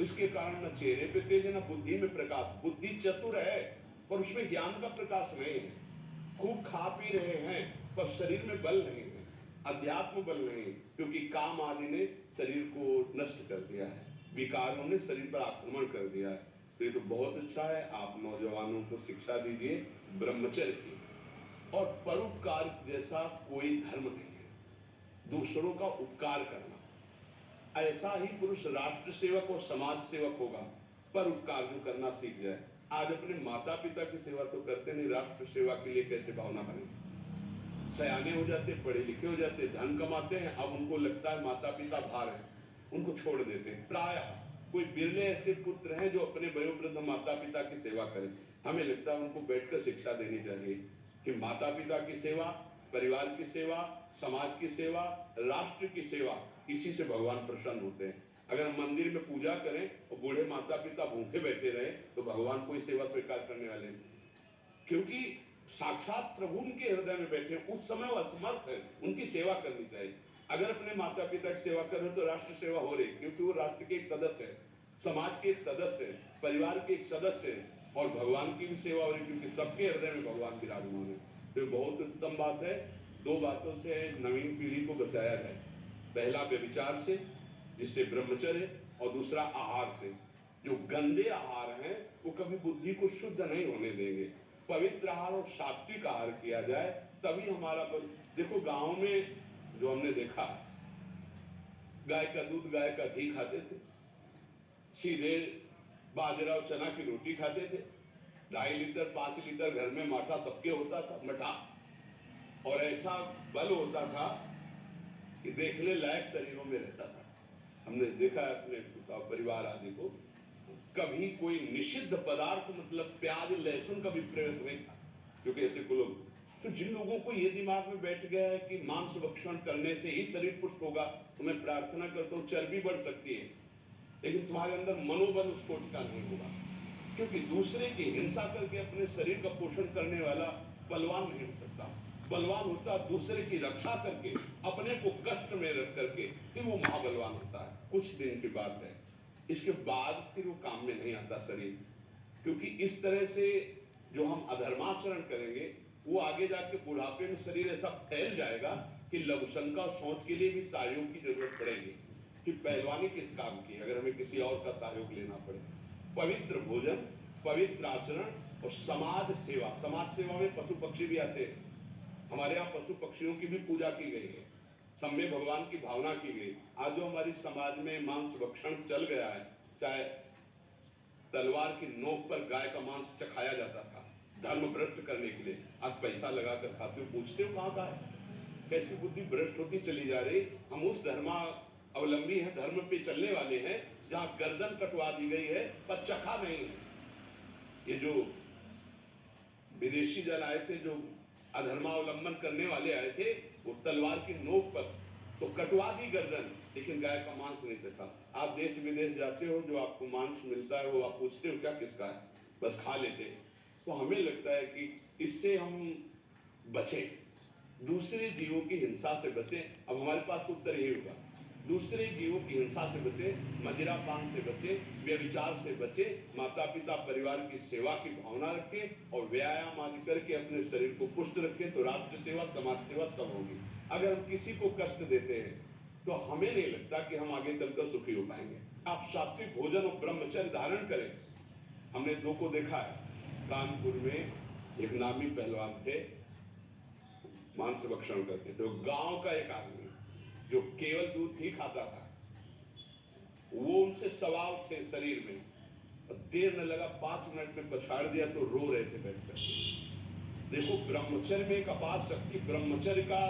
इसके कारण न चेहरे पे तेज है, न बुद्धि में प्रकाश। बुद्धि चतुर है पर उसमें ज्ञान का प्रकाश नहीं है। खूब खा पी रहे हैं पर शरीर में बल नहीं है, अध्यात्म बल नहीं, क्योंकि काम आदि ने शरीर को नष्ट कर दिया है, विकारों ने शरीर पर आक्रमण कर दिया है। तो ये तो बहुत अच्छा है, आप नौजवानों को शिक्षा दीजिए ब्रह्मचर्य की। और परोपकार जैसा कोई धर्म नहीं है, दूसरों का उपकार करना। ऐसा ही पुरुष राष्ट्र सेवक और समाज सेवक होगा, परोपकार जो करना सीख जाए। आज अपने माता पिता की सेवा तो करते नहीं, राष्ट्र सेवा के लिए कैसे भावना बने। सयाने हो जाते, पढ़े लिखे हो जाते, धन कमाते हैं, अब उनको लगता है माता पिता भार है, उनको छोड़ देते हैं। प्रायः कोई बिरले ऐसे पुत्र हैं जो अपने वयोवृद्ध माता पिता की सेवा करें। हमें लगता है उनको बैठकर शिक्षा देनी चाहिए कि माता पिता की सेवा, परिवार की सेवा, समाज की सेवा, राष्ट्र की सेवा, इसी से भगवान प्रसन्न होते हैं। अगर हम मंदिर में पूजा करें और बूढ़े माता पिता भूखे बैठे रहे तो भगवान कोई सेवा स्वीकार करने वाले नहीं, क्योंकि साक्षात प्रभु उनके हृदय में बैठे, उस समय वो असमर्थ है, उनकी सेवा करनी चाहिए। अगर अपने माता पिता की सेवा कर रहे तो राष्ट्र सेवा हो रही, क्योंकि वो राष्ट्र के एक सदस्य है, समाज के एक सदस्य है, परिवार के एक सदस्य है, और भगवान की भी सेवा हो रही, क्योंकि सबके हृदय में भगवान विराजमान है। तो बहुत उत्तम बात है। दो बातों से नवीन पीढ़ी को बचाया जाए, पहला व्यभिचार से जिससे ब्रह्मचर्य, और दूसरा आहार से। जो गंदे आहार हैं वो कभी बुद्धि को शुद्ध नहीं होने देंगे। पवित्र आहार और सात्विक आहार किया जाए तभी हमारा देखो गांव में जो हमने देखा, गाय का दूध गाय का घी खाते थे, सीधे बाजरा और चना की रोटी खाते थे, 2.5 लीटर 5 लीटर घर में माठा सबके होता था, मठा, और ऐसा बल होता था कि देखने लायक शरीरों में रहता था। हमने देखा है अपने परिवार आदि को, कभी कोई निषिद्ध पदार्थ मतलब प्याज लहसुन का भी प्रवेश नहीं था, क्योंकि ऐसे को लोग। तो जिन लोगों को ये दिमाग में बैठ गया है कि मांस भक्षण करने से ही शरीर पुष्ट होगा, तो मैं प्रार्थना करता हूँ चर्बी बढ़ सकती है, लेकिन तुम्हारे अंदर मनोबल उस कोटि का नहीं होगा, क्योंकि दूसरे की हिंसा करके अपने शरीर का पोषण करने वाला बलवान नहीं हो सकता। बलवान होता दूसरे की रक्षा करके, अपने को कष्ट में रख करके, फिर वो महाबलवान होता है। कुछ दिन की बात है, इसके बाद फिर वो काम में नहीं आता शरीर, क्योंकि इस तरह से जो हम अधर्माचरण करेंगे वो आगे जाके बुढ़ापे में शरीर ऐसा फैल जाएगा कि लघुशंका सोच के लिए भी सहयोग की जरूरत पड़ेगी कि पहलवानी किस काम की, अगर हमें किसी और का सहयोग लेना पड़े। पवित्र भोजन, पवित्र आचरण और समाज सेवा। समाज सेवा में पशु पक्षी भी आते हैं। हमारे यहाँ पशु पक्षियों की भी पूजा की गई है, सब में भगवान की भावना की गई। आज जो हमारी समाज में मांस भक्षण चल गया है, चाहे तलवार की नोक पर गाय का मांस चखाया जाता था धर्म भ्रष्ट करने के लिए, आज पैसा लगाकर खाते हो, पूछते हो कहाँ का है। कैसी बुद्धि भ्रष्ट होती चली जा रही। हम उस धर्मा अवलंबी हैं, धर्म पे चलने वाले हैं जहां गर्दन कटवा दी गई है पर चखा नहीं है। ये जो विदेशी जन आए थे, जो अधर्मावलंबन करने वाले आए थे, वो तलवार की नोक पर तो कटवा दी गर्दन, लेकिन गाय का मांस नहीं चखा। आप देश विदेश जाते हो, जो आपको मांस मिलता है वो आप पूछते हो क्या किसका है, बस खा लेते हैं। तो हमें लगता है कि इससे हम बचें, दूसरे जीवों की हिंसा से बचें। अब हमारे पास उत्तर यही होगा, दूसरे जीवों की हिंसा से बचें, मदिरापान से बचें, व्यभिचार से बचें, माता पिता परिवार की सेवा की भावना रखें और व्यायाम आदि करके अपने शरीर को पुष्ट रखें, तो राष्ट्र सेवा समाज सेवा सब होगी। अगर हम किसी को कष्ट देते हैं तो हमें नहीं लगता कि हम आगे चलकर सुखी हो पाएंगे। आप सात्विक भोजन और ब्रह्मचर्य धारण करें। हमने दो को देखा है, कानपुर में एक नामी पहलवान थे, मांस भक्षण करते थे। गांव का एक आदमी जो केवल दूध ही खाता था, वो उनसे सवाल थे शरीर में, देर न लगा 5 मिनट में पछाड़ दिया तो रो रहे थे बैठकर। देखो ब्रह्मचर्य में एक अपार शक्ति, ब्रह्मचर्य का